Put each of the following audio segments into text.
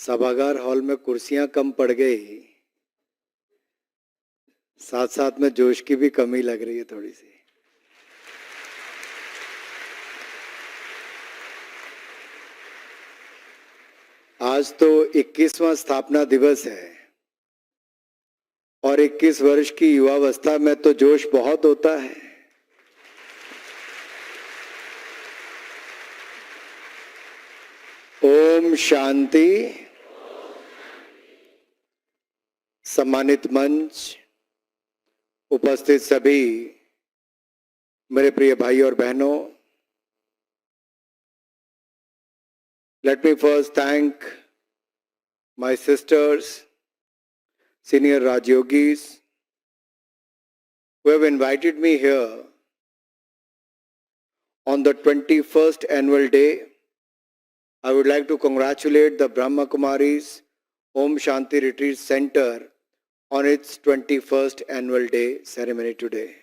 सभागार हॉल में कुर्सियां कम पड़ गई, साथ साथ में जोश की भी कमी लग रही है थोड़ी सी। आज तो 21वां स्थापना दिवस है और 21 वर्ष की युवावस्था में तो जोश बहुत होता है। ओम शांति। सम्मानित मंच, उपस्थित सभी मेरे प्रिय भाई और बहनों, let me first thank my sisters, senior Rajyogis, who have invited me here on the 21st annual day. I would like to congratulate the Brahma Kumaris Om Shanti Retreat Center on its 21st annual day ceremony today.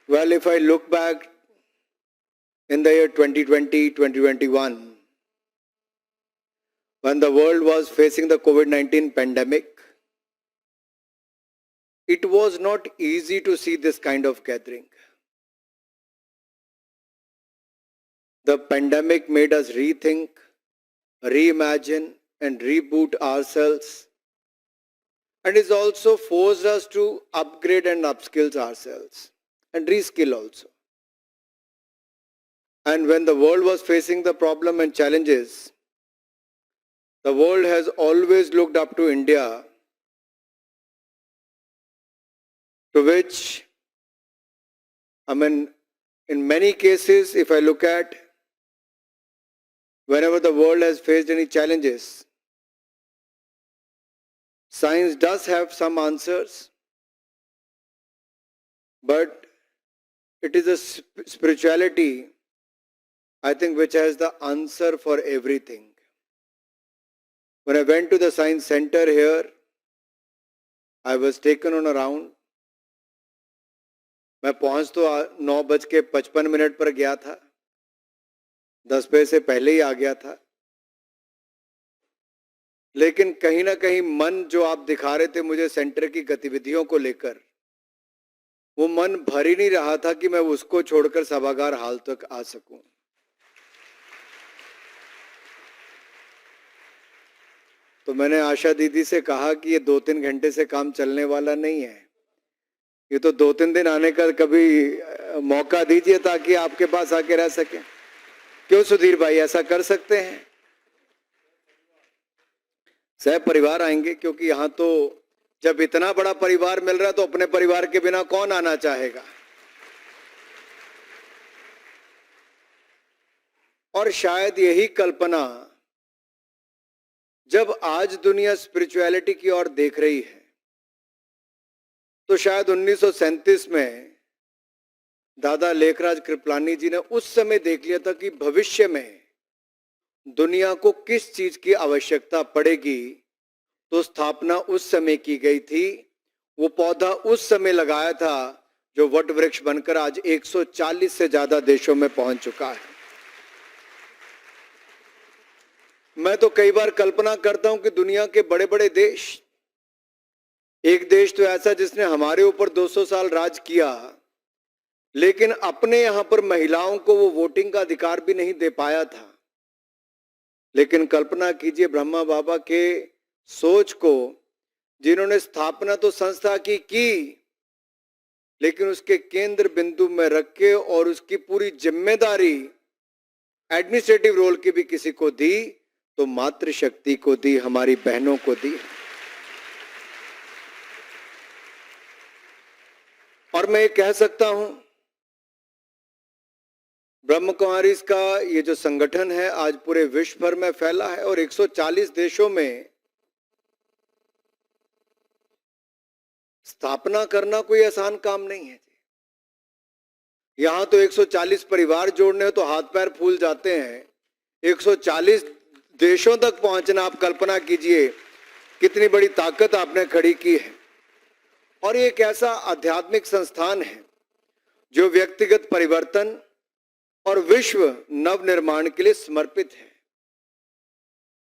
Well, if I look back in the year 2020, 2021, when the world was facing the COVID-19 pandemic, it was not easy to see this kind of gathering. The pandemic made us rethink, reimagine, and reboot ourselves, and it's also forced us to upgrade and upskill ourselves and reskill also. And when the world was facing the problem and challenges, the world has always looked up to India, to which, in many cases, if I look at, whenever the world has faced any challenges, science does have some answers, but it is a spirituality, I think, which has the answer for everything. When I went to the science center here, I was taken on a round. मैं पहुंच तो 9:55 पर गया था, 10 बजे से पहले ही आ गया था, लेकिन कहीं ना कहीं मन जो आप दिखा रहे थे मुझे सेंटर की गतिविधियों को लेकर, वो मन भर ही नहीं रहा था कि मैं उसको छोड़कर सभागार हाल तक आ सकूं। तो मैंने आशा दीदी से कहा कि ये 2-3 घंटे से काम चलने वाला नहीं है, ये तो 2-3 दिन आने का कभी मौका दीजिए ताकि आपके पास आके रह सके। क्यों सुधीर भाई, ऐसा कर सकते हैं? सह परिवार आएंगे, क्योंकि यहाँ तो जब इतना बड़ा परिवार मिल रहा है तो अपने परिवार के बिना कौन आना चाहेगा। और शायद यही कल्पना जब आज दुनिया स्पिरिचुअलिटी की ओर देख रही है, तो शायद 1937 में दादा लेखराज कृपलानी जी ने उस समय देख लिया था कि भविष्य में दुनिया को किस चीज की आवश्यकता पड़ेगी, तो स्थापना उस समय की गई थी। वो पौधा उस समय लगाया था जो वट वृक्ष बनकर आज 140 से ज्यादा देशों में पहुंच चुका है। मैं तो कई बार कल्पना करता हूं कि दुनिया के बड़े बड़े देश, एक देश तो ऐसा जिसने हमारे ऊपर 200 साल राज किया, लेकिन अपने यहां पर महिलाओं को वो वोटिंग का अधिकार भी नहीं दे पाया था। लेकिन कल्पना कीजिए ब्रह्मा बाबा के सोच को, जिन्होंने स्थापना तो संस्था की, लेकिन उसके केंद्र बिंदु में रख के और उसकी पूरी जिम्मेदारी एडमिनिस्ट्रेटिव रोल की भी किसी को दी, तो मातृशक्ति को दी, हमारी बहनों को दी। और मैं ये कह सकता हूं, ब्रह्म कुमारीज का ये जो संगठन है आज पूरे विश्व भर में फैला है और 140 देशों में स्थापना करना कोई आसान काम नहीं है। यहां तो 140 परिवार जोड़ने हो तो हाथ पैर फूल जाते हैं, 140 देशों तक पहुंचना, आप कल्पना कीजिए कितनी बड़ी ताकत आपने खड़ी की है। और ये एक ऐसा आध्यात्मिक संस्थान है जो व्यक्तिगत परिवर्तन, और विश्व नवनिर्माण के लिए समर्पित है।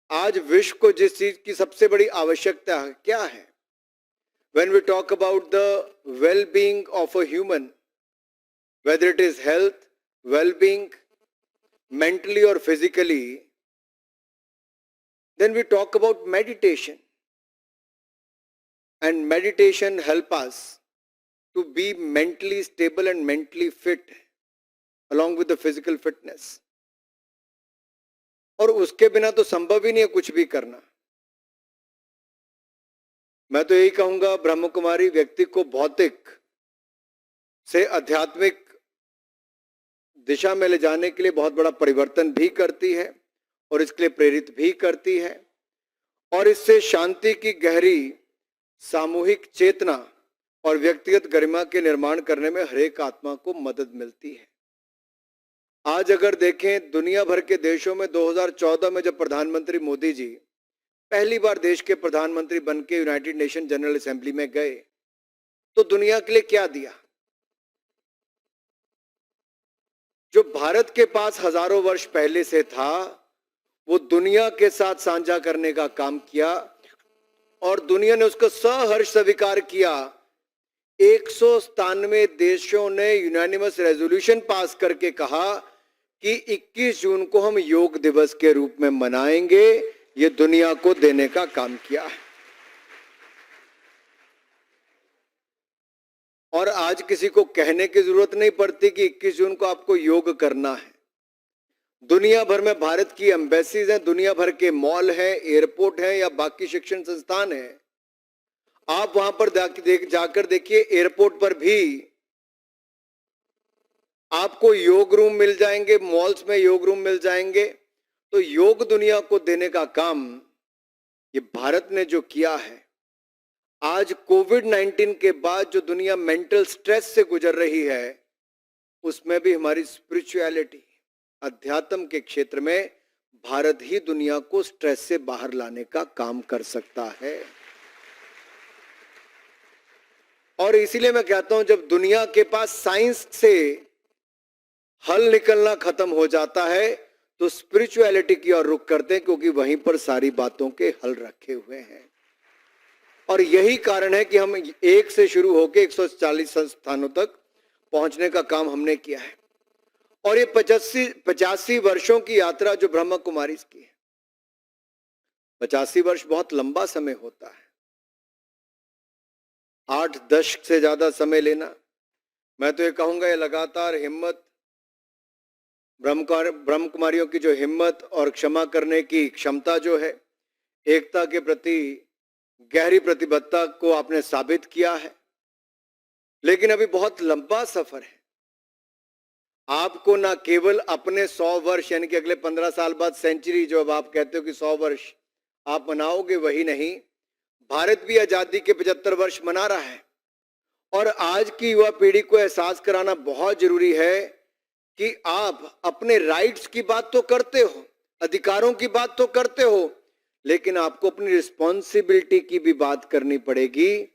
आज विश्व को जिस चीज की सबसे बड़ी आवश्यकता है क्या है? When we talk about the well-being of a human, whether it is health, well-being, mentally or physically, then we talk about meditation. And meditation help us to be mentally stable and mentally fit along with the physical fitness. और उसके बिना तो संभव ही नहीं है कुछ भी करना। मैं तो यही कहूंगा, ब्रह्म कुमारी व्यक्ति को भौतिक से आध्यात्मिक दिशा में ले जाने के लिए बहुत बड़ा परिवर्तन भी करती है और इसके लिए प्रेरित भी करती है, और इससे शांति की गहरी सामूहिक चेतना और व्यक्तिगत गरिमा के निर्माण करने में हर एक आत्मा को मदद मिलती है। आज अगर देखें दुनिया भर के देशों में 2014 में जब प्रधानमंत्री मोदी जी पहली बार देश के प्रधानमंत्री बनके यूनाइटेड नेशन जनरल असेंबली में गए तो दुनिया के लिए क्या दिया? जो भारत के पास हजारों वर्ष पहले से था वो दुनिया के साथ साझा करने का काम किया और दुनिया ने उसको सहर्ष स्वीकार किया। 197 देशों ने यूनानिमस रेजोल्यूशन पास करके कहा कि 21 जून को हम योग दिवस के रूप में मनाएंगे। ये दुनिया को देने का काम किया है। और आज किसी को कहने की जरूरत नहीं पड़ती कि 21 जून को आपको योग करना है। दुनिया भर में भारत की एम्बेसीज हैं, दुनिया भर के मॉल हैं, एयरपोर्ट हैं या बाकी शिक्षण संस्थान हैं। आप वहां पर जाकर देखिए, एयरपोर्ट पर भी आपको योग रूम मिल जाएंगे, मॉल्स में योग रूम मिल जाएंगे। तो योग दुनिया को देने का काम ये भारत ने जो किया है, आज कोविड-19 के बाद जो दुनिया मेंटल स्ट्रेस से गुजर रही है, उसमें भी हमारी स्पिरिचुअलिटी, अध्यात्म के क्षेत्र में भारत ही दुनिया को स्ट्रेस से बाहर लाने का काम कर सकता है। और इसीलिए मैं कहता हूं, जब दुनिया के पास साइंस से हल निकलना खत्म हो जाता है तो स्पिरिचुअलिटी की ओर रुख करते हैं, क्योंकि वहीं पर सारी बातों के हल रखे हुए हैं। और यही कारण है कि हम एक से शुरू होकर 140 संस्थानों तक पहुंचने का काम हमने किया है। और ये 85 वर्षों की यात्रा जो ब्रह्म कुमारी की है, 85 वर्ष बहुत लंबा समय होता है। 8 दशक से ज्यादा समय लेना, मैं तो ये कहूंगा ये लगातार हिम्मत, ब्रह्म कुमारियों की जो हिम्मत और क्षमा करने की क्षमता जो है, एकता के प्रति गहरी प्रतिबद्धता को आपने साबित किया है। लेकिन अभी बहुत लंबा सफर है। आपको ना केवल अपने 100 वर्ष यानी कि अगले 15 साल बाद सेंचुरी, जो अब आप कहते हो कि 100 वर्ष आप मनाओगे, वही नहीं, भारत भी आजादी के 75 वर्ष मना रहा है। और आज की युवा पीढ़ी को एहसास कराना बहुत जरूरी है कि आप अपने राइट्स की बात तो करते हो, अधिकारों की बात तो करते हो, लेकिन आपको अपनी रिस्पॉन्सिबिलिटी की भी बात करनी पड़ेगी।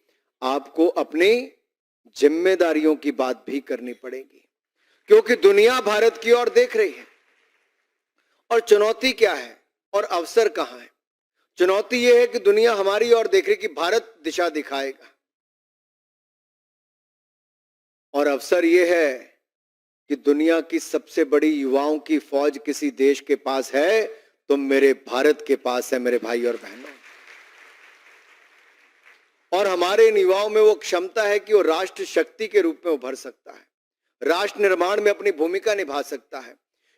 आपको अपनी जिम्मेदारियों की बात भी करनी पड़ेगी, क्योंकि दुनिया भारत की ओर देख रही है। और चुनौती क्या है और अवसर कहां है? चुनौती यह है कि दुनिया हमारी ओर देख रही कि भारत दिशा दिखाएगा, और अवसर यह है कि दुनिया की सबसे बड़ी युवाओं की फौज किसी देश के पास है तो मेरे भारत के पास है, मेरे भाई और बहनों। और हमारे इन युवाओं में वो क्षमता है कि वो राष्ट्र शक्ति के रूप में उभर सकता है, राष्ट्र निर्माण में अपनी भूमिका निभा सकता है।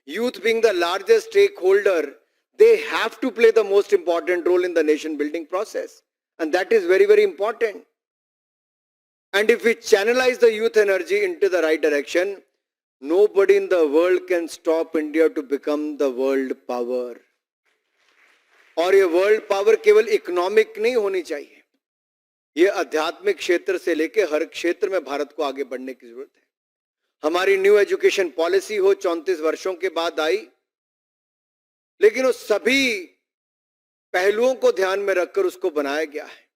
Youth being the largest stakeholder, they have to play the most important role in the nation building process, and that is very, very important. And if we channelize the youth energy into the right direction, nobody in the world can stop India to become the world power. और ये world power केवल economic नहीं होनी चाहिए, ये आध्यात्मिक क्षेत्र से लेकर हर क्षेत्र में भारत को आगे बढ़ने की जरूरत है। हमारी न्यू एजुकेशन पॉलिसी हो 34 वर्षों के बाद आई, लेकिन उस सभी पहलुओं को ध्यान में रखकर उसको बनाया गया है।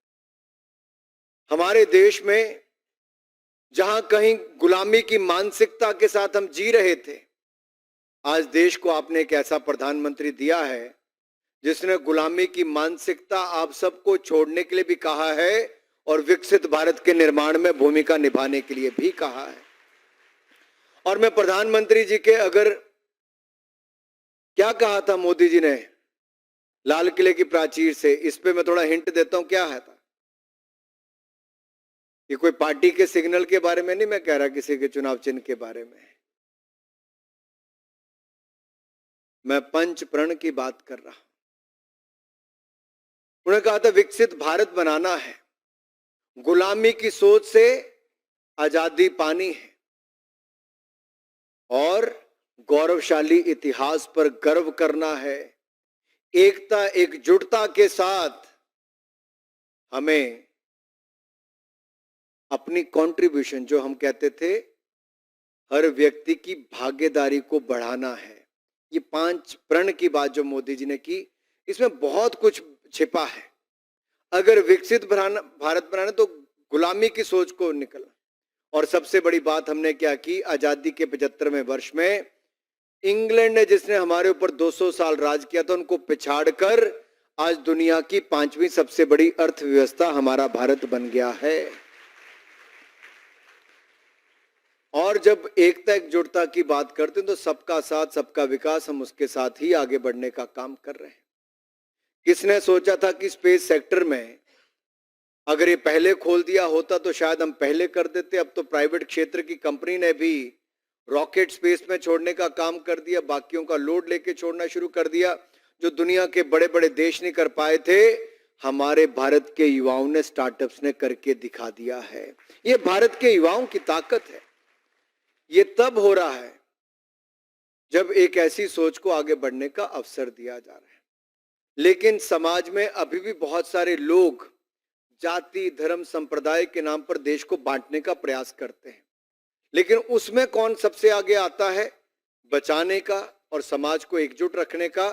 हमारे देश में जहां कहीं गुलामी की मानसिकता के साथ हम जी रहे थे, आज देश को आपने एक ऐसा प्रधानमंत्री दिया है जिसने गुलामी की मानसिकता आप सबको छोड़ने के लिए भी कहा है और विकसित भारत के निर्माण में भूमिका निभाने के लिए भी कहा है। और मैं प्रधानमंत्री जी के अगर क्या कहा था मोदी जी ने लाल किले की प्राचीर से, इस पे मैं थोड़ा हिंट देता हूं क्या है था। ये कोई पार्टी के सिग्नल के बारे में नहीं मैं कह रहा, किसी के चुनाव चिन्ह के बारे में। मैं पंच प्रण की बात कर रहा हूं। उन्होंने कहा था विकसित भारत बनाना है, गुलामी की सोच से आजादी पानी है और गौरवशाली इतिहास पर गर्व करना है। एकता एकजुटता के साथ हमें अपनी कंट्रीब्यूशन, जो हम कहते थे हर व्यक्ति की भागीदारी को बढ़ाना है। ये 5 प्रण की बात जो मोदी जी ने की, इसमें बहुत कुछ छिपा है। अगर विकसित भारत बनाना तो गुलामी की सोच को निकलना। और सबसे बड़ी बात हमने क्या की, आजादी के 75वें वर्ष में इंग्लैंड ने जिसने हमारे ऊपर 200 साल राज किया था, उनको पिछाड़कर आज दुनिया की 5वीं सबसे बड़ी अर्थव्यवस्था हमारा भारत बन गया है। और जब एकता एकजुटता की बात करते हैं तो सबका साथ सबका विकास, हम उसके साथ ही आगे बढ़ने का काम कर रहे हैं। किसने सोचा था कि स्पेस सेक्टर में अगर ये पहले खोल दिया होता तो शायद हम पहले कर देते। अब तो प्राइवेट क्षेत्र की कंपनी ने भी रॉकेट स्पेस में छोड़ने का काम कर दिया, बाकियों का लोड लेके छोड़ना शुरू कर दिया। जो दुनिया के बड़े बड़े देश नहीं कर पाए थे, हमारे भारत के युवाओं ने, स्टार्टअप्स ने करके दिखा दिया है। ये भारत के युवाओं की ताकत है। ये तब हो रहा है जब एक ऐसी सोच को आगे बढ़ने का अवसर दिया जा रहा है। लेकिन समाज में अभी भी बहुत सारे लोग जाति धर्म संप्रदाय के नाम पर देश को बांटने का प्रयास करते हैं। लेकिन उसमें कौन सबसे आगे आता है बचाने का और समाज को एकजुट रखने का?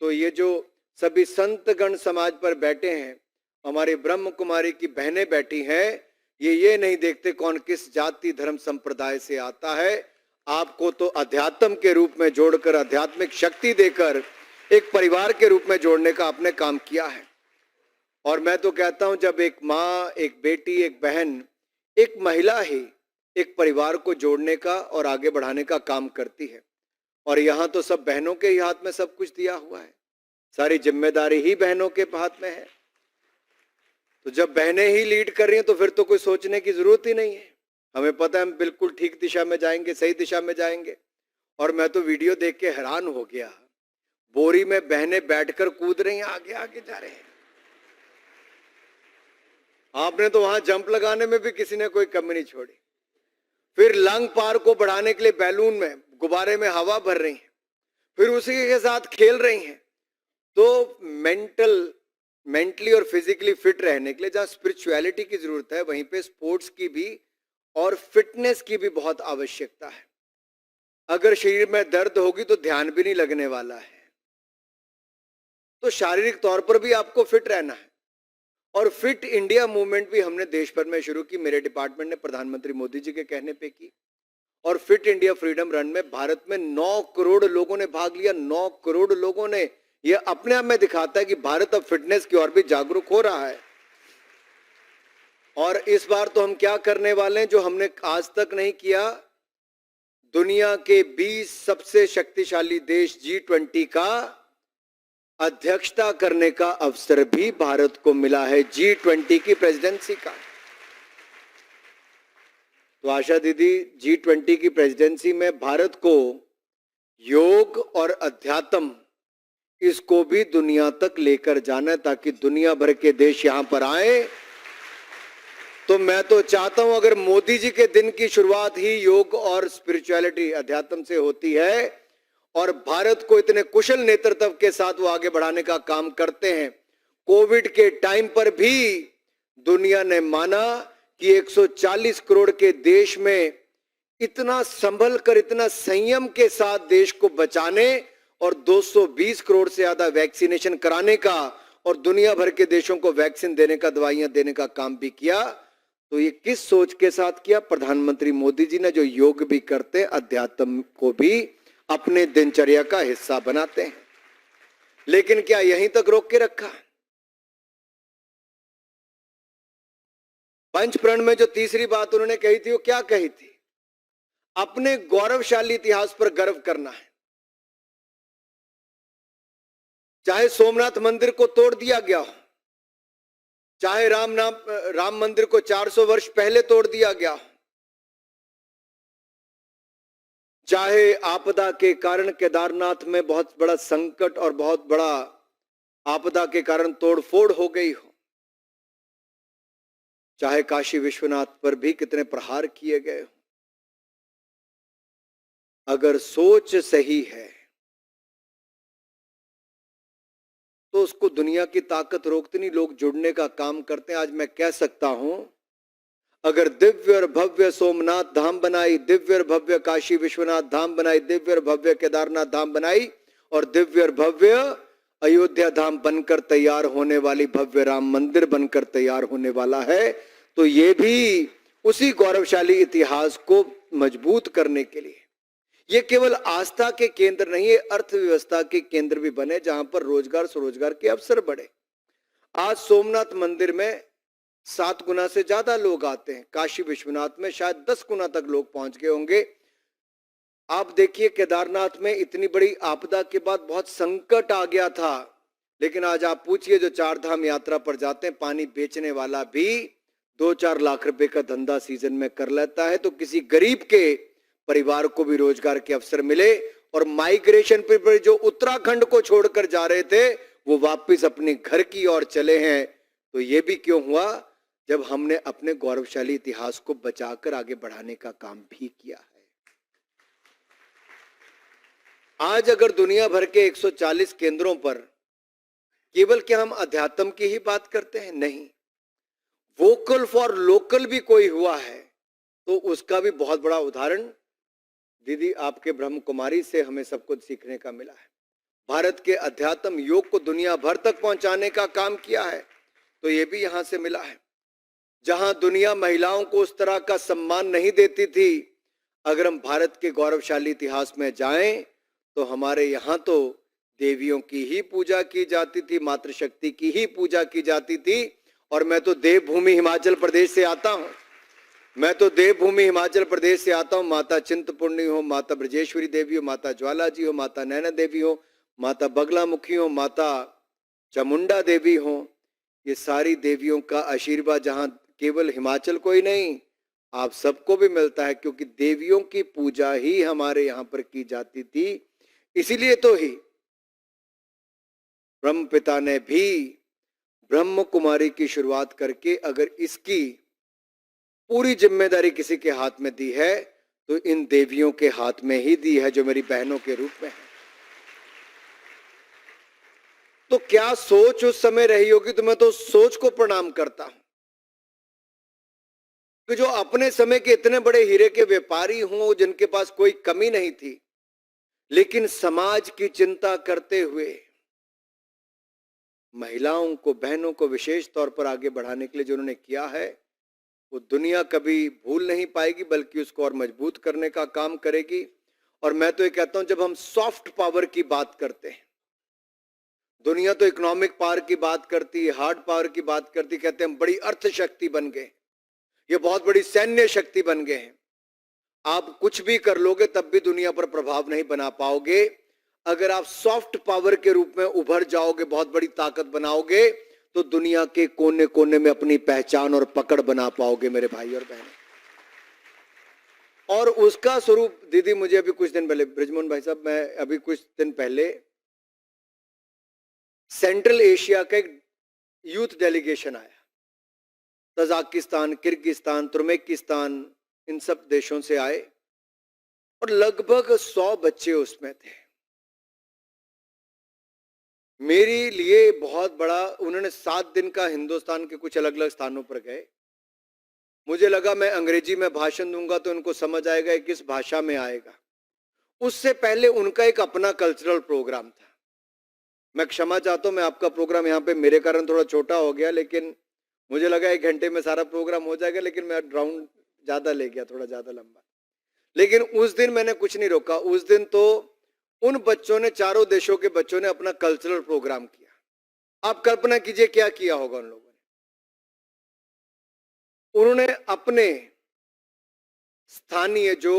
तो ये जो सभी संतगण समाज पर बैठे हैं, हमारी ब्रह्म कुमारी की बहनें बैठी हैं, ये नहीं देखते कौन किस जाति धर्म संप्रदाय से आता है। आपको तो अध्यात्म के रूप में जोड़कर, आध्यात्मिक शक्ति देकर एक परिवार के रूप में जोड़ने का आपने काम किया है। और मैं तो कहता हूं जब एक माँ, एक बेटी, एक बहन, एक महिला ही एक परिवार को जोड़ने का और आगे बढ़ाने का काम करती है, और यहां तो सब बहनों के ही हाथ में सब कुछ दिया हुआ है, सारी जिम्मेदारी ही बहनों के हाथ में है। तो जब बहनें ही लीड कर रही हैं तो फिर तो कोई सोचने की जरूरत ही नहीं है। हमें पता है हम बिल्कुल ठीक दिशा में जाएंगे, सही दिशा में जाएंगे। और मैं तो वीडियो देख के हैरान हो गया, बोरी में बहनें बैठकर कूद रही हैं, आगे आगे जा रहे हैं। आपने तो वहां जंप लगाने में भी किसी ने कोई कमी नहीं छोड़ी। फिर लंग पार को बढ़ाने के लिए बैलून में, गुब्बारे में हवा भर रही हैं, फिर उसी के साथ खेल रही हैं। तो मेंटली और फिजिकली फिट रहने के लिए जहां स्पिरिचुअलिटी की जरूरत है, वहीं पे स्पोर्ट्स की भी और फिटनेस की भी बहुत आवश्यकता है। अगर शरीर में दर्द होगी तो ध्यान भी नहीं लगने वाला है। तो शारीरिक तौर पर भी आपको फिट रहना है। और फिट इंडिया मूवमेंट भी हमने देश भर में शुरू की, मेरे डिपार्टमेंट ने प्रधानमंत्री मोदी जी के कहने पे की। और फिट इंडिया फ्रीडम रन में भारत में 9 करोड़ लोगों ने भाग लिया। 9 करोड़ लोगों ने, यह अपने आप में दिखाता है कि भारत अब फिटनेस की ओर भी जागरूक हो रहा है। और इस बार तो हम क्या करने वाले हैं जो हमने आज तक नहीं किया, दुनिया के 20 सबसे शक्तिशाली देश G20 का अध्यक्षता करने का अवसर भी भारत को मिला है, G20 की प्रेसिडेंसी का। तो आशा दीदी, G20 की प्रेसिडेंसी में भारत को योग और अध्यात्म, इसको भी दुनिया तक लेकर जाना है, ताकि दुनिया भर के देश यहां पर आए। तो मैं तो चाहता हूं अगर मोदी जी के दिन की शुरुआत ही योग और स्पिरिचुअलिटी, अध्यात्म से होती है, और भारत को इतने कुशल नेतृत्व के साथ वो आगे बढ़ाने का काम करते हैं। कोविड के टाइम पर भी दुनिया ने माना कि 140 करोड़ के देश में इतना संभल कर, इतना संयम के साथ देश को बचाने और 220 करोड़ से ज्यादा वैक्सीनेशन कराने का और दुनिया भर के देशों को वैक्सीन देने का, दवाइयां देने का काम भी किया। तो ये किस सोच के साथ किया? प्रधानमंत्री मोदी जी ने, जो योग भी करते, अध्यात्म को भी अपने दिनचर्या का हिस्सा बनाते हैं। लेकिन क्या यहीं तक रोक के रखा? पंचप्रण में जो तीसरी बात उन्होंने कही थी वो क्या कही थी? अपने गौरवशाली इतिहास पर गर्व करना है। चाहे सोमनाथ मंदिर को तोड़ दिया गया हो, चाहे राम मंदिर को 400 वर्ष पहले तोड़ दिया गया हो, चाहे आपदा के कारण केदारनाथ में बहुत बड़ा संकट और बहुत बड़ा आपदा के कारण तोड़फोड़ हो गई हो, चाहे काशी विश्वनाथ पर भी कितने प्रहार किए गए हो, अगर सोच सही है तो उसको दुनिया की ताकत रोकती नहीं, लोग जुड़ने का काम करते हैं। आज मैं कह सकता हूं, अगर दिव्य और भव्य सोमनाथ धाम बनाई, दिव्य और भव्य काशी विश्वनाथ धाम बनाई, दिव्य और भव्य केदारनाथ धाम बनाई और दिव्य और भव्य अयोध्या धाम बनकर तैयार होने वाली, भव्य राम मंदिर बनकर तैयार होने वाला है, तो ये भी उसी गौरवशाली इतिहास को मजबूत करने के लिए, ये केवल आस्था के केंद्र नहीं है, अर्थव्यवस्था के केंद्र भी बने, जहां पर रोजगार स्वरोजगार के अवसर बढ़े। आज सोमनाथ मंदिर में 7 गुना से ज्यादा लोग आते हैं, काशी विश्वनाथ में शायद 10 गुना तक लोग पहुंच गए होंगे। आप देखिए, केदारनाथ में इतनी बड़ी आपदा के बाद बहुत संकट आ गया था, लेकिन आज आप पूछिए जो 4 धाम यात्रा पर जाते हैं, पानी बेचने वाला भी 2-4 लाख रुपए का धंधा सीजन में कर लेता है, तो किसी गरीब के परिवार को भी रोजगार के अवसर मिले। और माइग्रेशन पर जो उत्तराखंड को छोड़कर जा रहे थे वो वापस अपने घर की ओर चले हैं। तो ये भी क्यों हुआ? जब हमने अपने गौरवशाली इतिहास को बचाकर आगे बढ़ाने का काम भी किया है। आज अगर दुनिया भर के 140 केंद्रों पर केवल क्या हम अध्यात्म की ही बात करते हैं? नहीं, वोकल फॉर लोकल भी कोई हुआ है तो उसका भी बहुत बड़ा उदाहरण दीदी आपके ब्रह्म कुमारी से हमें सब कुछ सीखने का मिला है। भारत के अध्यात्म योग को दुनिया भर तक पहुंचाने का काम किया है, तो ये भी यहां से मिला है। जहां दुनिया महिलाओं को उस तरह का सम्मान नहीं देती थी, अगर हम भारत के गौरवशाली इतिहास में जाएं तो हमारे यहाँ तो देवियों की ही पूजा की जाती थी, मातृशक्ति की ही पूजा की जाती थी। और मैं तो देवभूमि हिमाचल प्रदेश से आता हूँ, माता चिंतपूर्णी हो, माता ब्रजेश्वरी देवी हो, माता ज्वाला जी हो, माता नैना देवी हो, माता बगलामुखी हो, माता चामुंडा देवी हो, ये सारी देवियों का आशीर्वाद जहां केवल हिमाचल को ही नहीं आप सबको भी मिलता है, क्योंकि देवियों की पूजा ही हमारे यहाँ पर की जाती थी। इसीलिए तो ही ब्रह्म पिता ने भी ब्रह्म कुमारी की शुरुआत करके अगर इसकी पूरी जिम्मेदारी किसी के हाथ में दी है तो इन देवियों के हाथ में ही दी है, जो मेरी बहनों के रूप में है। तो क्या सोच उस समय रही होगी? तो मैं तो सोच को प्रणाम करता हूं कि जो अपने समय के इतने बड़े हीरे के व्यापारी हों, जिनके पास कोई कमी नहीं थी, लेकिन समाज की चिंता करते हुए महिलाओं को, बहनों को विशेष तौर पर आगे बढ़ाने के लिए जो उन्होंने किया है, वो दुनिया कभी भूल नहीं पाएगी, बल्कि उसको और मजबूत करने का काम करेगी। और मैं तो ये कहता हूं, जब हम सॉफ्ट पावर की बात करते हैं, दुनिया तो इकोनॉमिक पावर की बात करती है, हार्ड पावर की बात करती, कहते हैं बड़ी अर्थ शक्ति बन गए, ये बहुत बड़ी सैन्य शक्ति बन गए हैं। आप कुछ भी कर लोगे तब भी दुनिया पर प्रभाव नहीं बना पाओगे। अगर आप सॉफ्ट पावर के रूप में उभर जाओगे, बहुत बड़ी ताकत बनाओगे, तो दुनिया के कोने कोने में अपनी पहचान और पकड़ बना पाओगे मेरे भाई और बहन। और उसका स्वरूप दीदी, मुझे अभी कुछ दिन पहले, ब्रिजमोहन भाई साहब, मैं अभी कुछ दिन पहले सेंट्रल एशिया का एक यूथ डेलीगेशन आया, तजाकिस्तान, किर्गिस्तान, तुर्कमेनिस्तान, इन सब देशों से आए और लगभग 100 बच्चे उसमें थे। मेरे लिए बहुत बड़ा, उन्होंने 7 दिन का हिंदुस्तान के कुछ अलग अलग स्थानों पर गए। मुझे लगा मैं अंग्रेजी में भाषण दूंगा तो उनको समझ आएगा किस भाषा में आएगा। उससे पहले उनका एक अपना कल्चरल प्रोग्राम था। मैं क्षमा चाहता हूं, मैं आपका प्रोग्राम यहाँ पे मेरे कारण थोड़ा छोटा हो गया, लेकिन मुझे लगा 1 घंटे में सारा प्रोग्राम हो जाएगा, लेकिन मैं राउंड ज्यादा ले गया, थोड़ा ज्यादा लंबा। लेकिन उस दिन मैंने कुछ नहीं रोका। उस दिन तो उन बच्चों ने, चारों देशों के बच्चों ने अपना कल्चरल प्रोग्राम किया। आप कल्पना कीजिए क्या किया होगा उन लोगों ने। उन्होंने अपने स्थानीय जो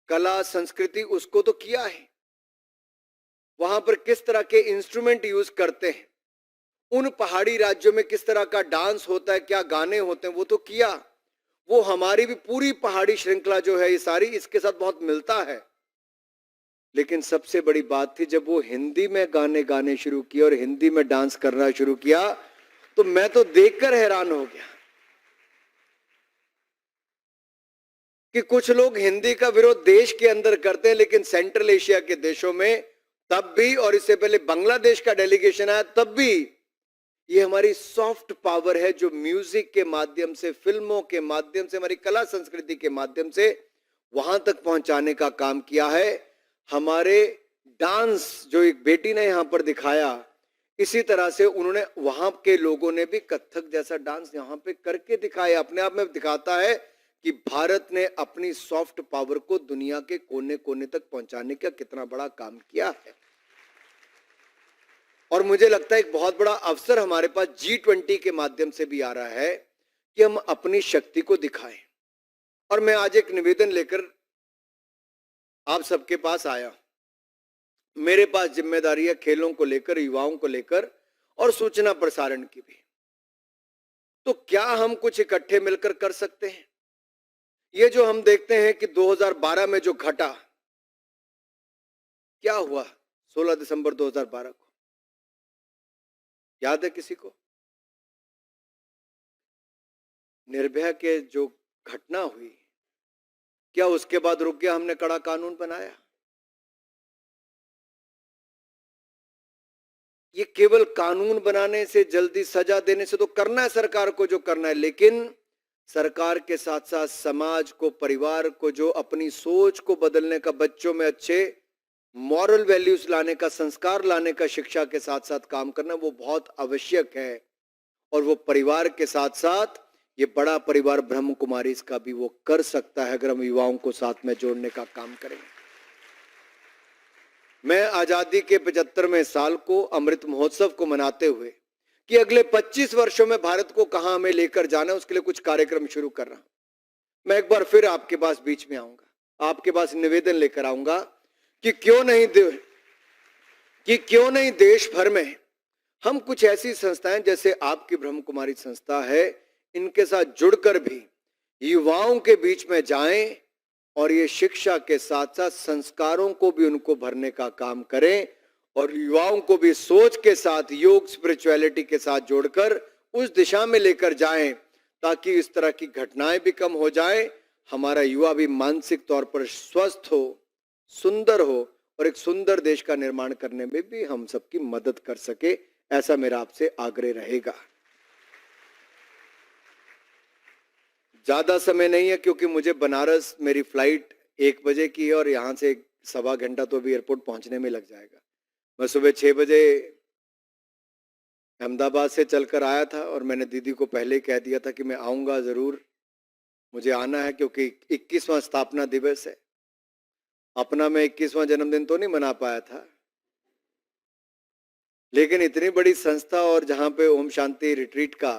कला संस्कृति उसको तो किया है, वहां पर किस तरह के इंस्ट्रूमेंट यूज करते हैं, उन पहाड़ी राज्यों में किस तरह का डांस होता है, क्या गाने होते हैं, वो तो किया। वो हमारी भी पूरी पहाड़ी श्रृंखला जो है ये सारी इसके साथ बहुत मिलता है। लेकिन सबसे बड़ी बात थी जब वो हिंदी में गाने गाने शुरू किए और हिंदी में डांस करना शुरू किया, तो मैं तो देखकर हैरान हो गया कि कुछ लोग हिंदी का विरोध देश के अंदर करते हैं, लेकिन सेंट्रल एशिया के देशों में तब भी, और इससे पहले बांग्लादेश का डेलीगेशन आया तब भी, ये हमारी सॉफ्ट पावर है जो म्यूजिक के माध्यम से, फिल्मों के माध्यम से, हमारी कला संस्कृति के माध्यम से वहां तक पहुंचाने का काम किया है। हमारे डांस जो एक बेटी ने यहां पर दिखाया, इसी तरह से उन्होंने, वहां के लोगों ने भी कथक जैसा डांस यहां पे करके दिखाया। अपने आप में दिखाता है कि भारत ने अपनी सॉफ्ट पावर को दुनिया के कोने कोने तक पहुंचाने का कितना बड़ा काम किया है। और मुझे लगता है एक बहुत बड़ा अवसर हमारे पास G20 के माध्यम से भी आ रहा है कि हम अपनी शक्ति को दिखाएं। और मैं आज एक निवेदन लेकर आप सबके पास आया। मेरे पास जिम्मेदारी है खेलों को लेकर, युवाओं को लेकर और सूचना प्रसारण की भी। तो क्या हम कुछ इकट्ठे मिलकर कर सकते हैं? ये जो हम देखते हैं कि 2012 में जो घटा, क्या हुआ 16 दिसंबर 2012 को, याद है किसी को? निर्भया के जो घटना हुई, क्या उसके बाद रुक गया? हमने कड़ा कानून बनाया। ये केवल कानून बनाने से, जल्दी सजा देने से तो करना है सरकार को जो करना है, लेकिन सरकार के साथ साथ समाज को, परिवार को, जो अपनी सोच को बदलने का, बच्चों में अच्छे मॉरल वैल्यूज लाने का, संस्कार लाने का, शिक्षा के साथ साथ काम करना, वो बहुत आवश्यक है। और वो परिवार के साथ साथ ये बड़ा परिवार ब्रह्म कुमारी इसका भी वो कर सकता है अगर हम युवाओं को साथ में जोड़ने का काम करें। मैं आजादी के 75वें साल को, अमृत महोत्सव को मनाते हुए कि अगले 25 वर्षों में भारत को कहां हमें लेकर जाना है, उसके लिए कुछ कार्यक्रम शुरू कर रहा हूं। मैं एक बार फिर आपके पास बीच में आऊंगा, आपके पास निवेदन लेकर आऊंगा कि क्यों नहीं देश भर में हम कुछ ऐसी संस्थाएं, जैसे आपकी ब्रह्म कुमारी संस्था है, इनके साथ जुड़कर भी युवाओं के बीच में जाएं और ये शिक्षा के साथ साथ संस्कारों को भी उनको भरने का काम करें और युवाओं को भी सोच के साथ, योग, स्पिरिचुअलिटी के साथ जोड़कर उस दिशा में लेकर जाएं ताकि इस तरह की घटनाएं भी कम हो जाएं, हमारा युवा भी मानसिक तौर पर स्वस्थ हो, सुंदर हो और एक सुंदर देश का निर्माण करने में भी हम सबकी मदद कर सके। ऐसा मेरा आपसे आग्रह रहेगा। ज्यादा समय नहीं है क्योंकि मुझे बनारस, मेरी फ्लाइट 1 बजे की है और यहां से 1.25 घंटा तो भी एयरपोर्ट पहुंचने में लग जाएगा। मैं सुबह 6 बजे अहमदाबाद से चलकर आया था और मैंने दीदी को पहले ही कह दिया था कि मैं आऊंगा जरूर, मुझे आना है क्योंकि 21वां स्थापना दिवस है। अपना मैं 21वां जन्मदिन तो नहीं मना पाया था, लेकिन इतनी बड़ी संस्था और जहां पे ओम शांति रिट्रीट का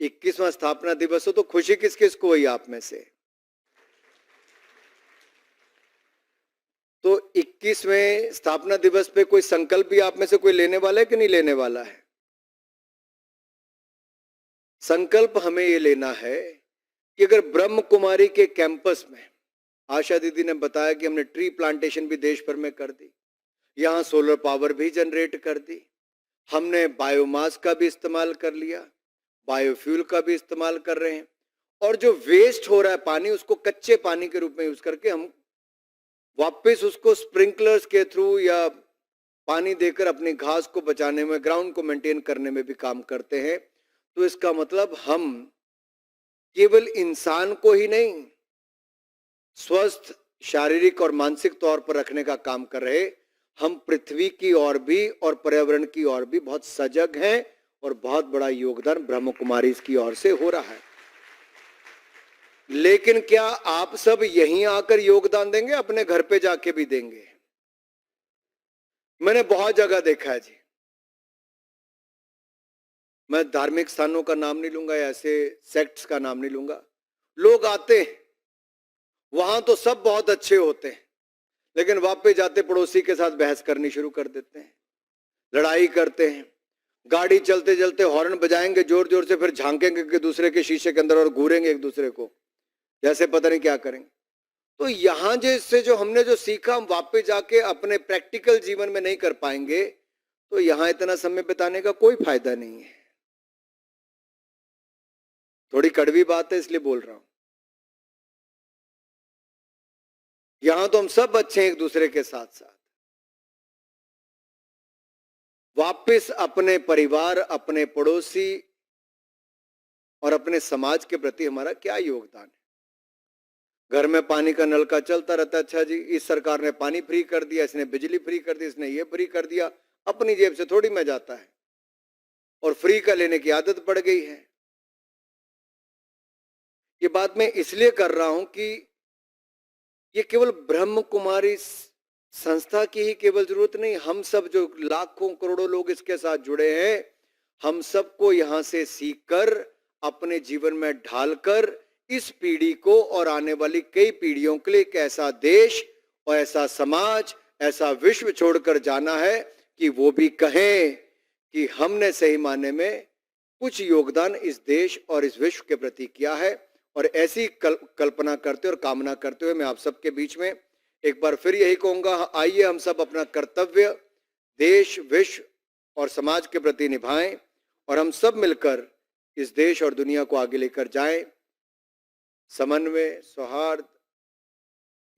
21वां स्थापना दिवस हो तो खुशी किस किस को हुई आप में से? तो 21वें स्थापना दिवस पे कोई संकल्प भी आप में से कोई लेने वाला है कि नहीं लेने वाला है? संकल्प हमें ये लेना है कि अगर ब्रह्म कुमारी के कैंपस में, आशा दीदी ने बताया कि हमने ट्री प्लांटेशन भी देश भर में कर दी, यहां सोलर पावर भी जनरेट कर दी, हमने बायोमास का भी इस्तेमाल कर लिया, बायोफ्यूल का भी इस्तेमाल कर रहे हैं, और जो वेस्ट हो रहा है पानी उसको कच्चे पानी के रूप में यूज करके हम वापस उसको स्प्रिंकलर्स के थ्रू या पानी देकर अपनी घास को बचाने में, ग्राउंड को मेंटेन करने में भी काम करते हैं। तो इसका मतलब हम केवल इंसान को ही नहीं स्वस्थ शारीरिक और मानसिक तौर पर रखने का काम कर रहे, हम पृथ्वी की ओर भी और पर्यावरण की ओर भी बहुत सजग हैं और बहुत बड़ा योगदान ब्रह्म कुमारी की ओर से हो रहा है। लेकिन क्या आप सब यहीं आकर योगदान देंगे, अपने घर पे जाके भी देंगे? मैंने बहुत जगह देखा है जी। मैं धार्मिक स्थानों का नाम नहीं लूंगा या ऐसे सेक्ट्स का नाम नहीं लूंगा। लोग आते हैं, वहां तो सब बहुत अच्छे होते हैं, लेकिन वापस जाते पड़ोसी के साथ बहस करनी शुरू कर देते हैं, लड़ाई करते हैं। गाड़ी चलते चलते हॉर्न बजाएंगे जोर जोर से, फिर झांकेंगे एक दूसरे के शीशे के अंदर और घूरेंगे एक दूसरे को, जैसे पता नहीं क्या करेंगे। तो यहां जैसे जो हमने जो सीखा हम वापस जाके अपने प्रैक्टिकल जीवन में नहीं कर पाएंगे, तो यहां इतना समय बिताने का कोई फायदा नहीं है। थोड़ी कड़वी बात है इसलिए बोल रहा हूं। यहां तो हम सब अच्छे हैं एक दूसरे के साथ साथ। वापस अपने परिवार, अपने पड़ोसी और अपने समाज के प्रति हमारा क्या योगदान है? घर में पानी का नल का चलता रहता है, अच्छा जी इस सरकार ने पानी फ्री कर दिया, इसने बिजली फ्री कर दी, इसने ये फ्री कर दिया, अपनी जेब से थोड़ी में जाता है और फ्री का लेने की आदत पड़ गई है। ये बात मैं इसलिए कर रहा हूं कि ये केवल ब्रह्म कुमारी संस्था की ही केवल जरूरत नहीं, हम सब जो लाखों करोड़ों लोग इसके साथ जुड़े हैं, हम सबको यहां से सीखकर अपने जीवन में ढालकर इस पीढ़ी को और आने वाली कई पीढ़ियों के लिए एक ऐसा देश और ऐसा समाज, ऐसा विश्व छोड़कर जाना है कि वो भी कहें कि हमने सही मायने में कुछ योगदान इस देश और इस विश्व के प्रति किया है। और ऐसी कल्पना करते और कामना करते हुए मैं आप सबके बीच में एक बार फिर यही कहूंगा, आइए हम सब अपना कर्तव्य देश, विश्व और समाज के प्रति निभाएं और हम सब मिलकर इस देश और दुनिया को आगे लेकर जाएं। समन्वय, सौहार्द,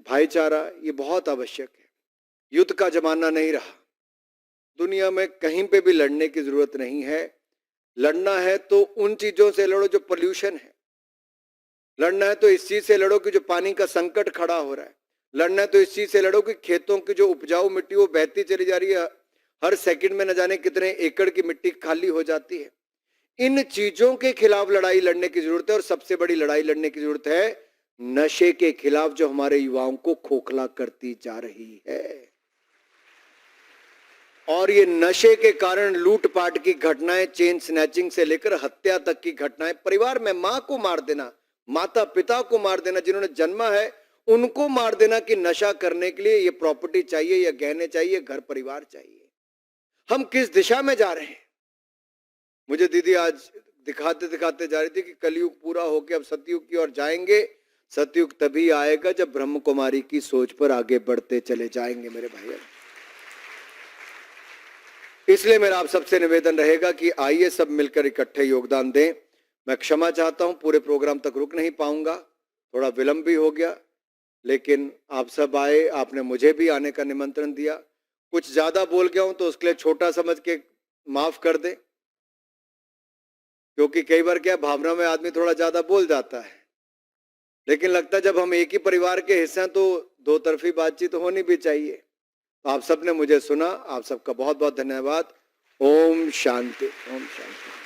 भाईचारा ये बहुत आवश्यक है। युद्ध का जमाना नहीं रहा, दुनिया में कहीं पे भी लड़ने की जरूरत नहीं है। लड़ना है तो उन चीजों से लड़ो जो पोल्यूशन है, लड़ना है तो इस चीज से लड़ो कि जो पानी का संकट खड़ा हो रहा है, लड़ना है तो इस चीज से लड़ो कि खेतों की जो उपजाऊ मिट्टी वो बहती चली जा रही है, हर सेकंड में न जाने कितने एकड़ की मिट्टी खाली हो जाती है। इन चीजों के खिलाफ लड़ाई लड़ने की जरूरत है और सबसे बड़ी लड़ाई लड़ने की जरूरत है नशे के खिलाफ, जो हमारे युवाओं को खोखला करती जा रही है। और ये नशे के कारण लूटपाट की घटनाएं, चेन स्नैचिंग से लेकर हत्या तक की घटनाएं, परिवार में मां को मार देना, माता पिता को मार देना, जिन्होंने जन्मा है उनको मार देना कि नशा करने के लिए ये प्रॉपर्टी चाहिए या गहने चाहिए, घर परिवार चाहिए। हम किस दिशा में जा रहे हैं? मुझे दीदी आज दिखाते दिखाते जा रही थी कि कलयुग पूरा होकर अब सतयुग की ओर जाएंगे। सतयुग तभी आएगा जब ब्रह्म कुमारी की सोच पर आगे बढ़ते चले जाएंगे मेरे भाइयों। इसलिए मेरा आप सबसे निवेदन रहेगा कि आइए सब मिलकर इकट्ठे योगदान दें। मैं क्षमा चाहता हूं, पूरे प्रोग्राम तक रुक नहीं पाऊंगा, थोड़ा विलंब भी हो गया, लेकिन आप सब आए, आपने मुझे भी आने का निमंत्रण दिया। कुछ ज्यादा बोल गया हूं तो उसके लिए छोटा समझ के माफ कर दे, क्योंकि कई बार क्या भावना में आदमी थोड़ा ज्यादा बोल जाता है, लेकिन लगता है जब हम एक ही परिवार के हिस्से हैं तो दो तरफी बातचीत होनी भी चाहिए। तो आप सबने मुझे सुना, आप सबका बहुत बहुत धन्यवाद। ओम शांति, ओम शांति।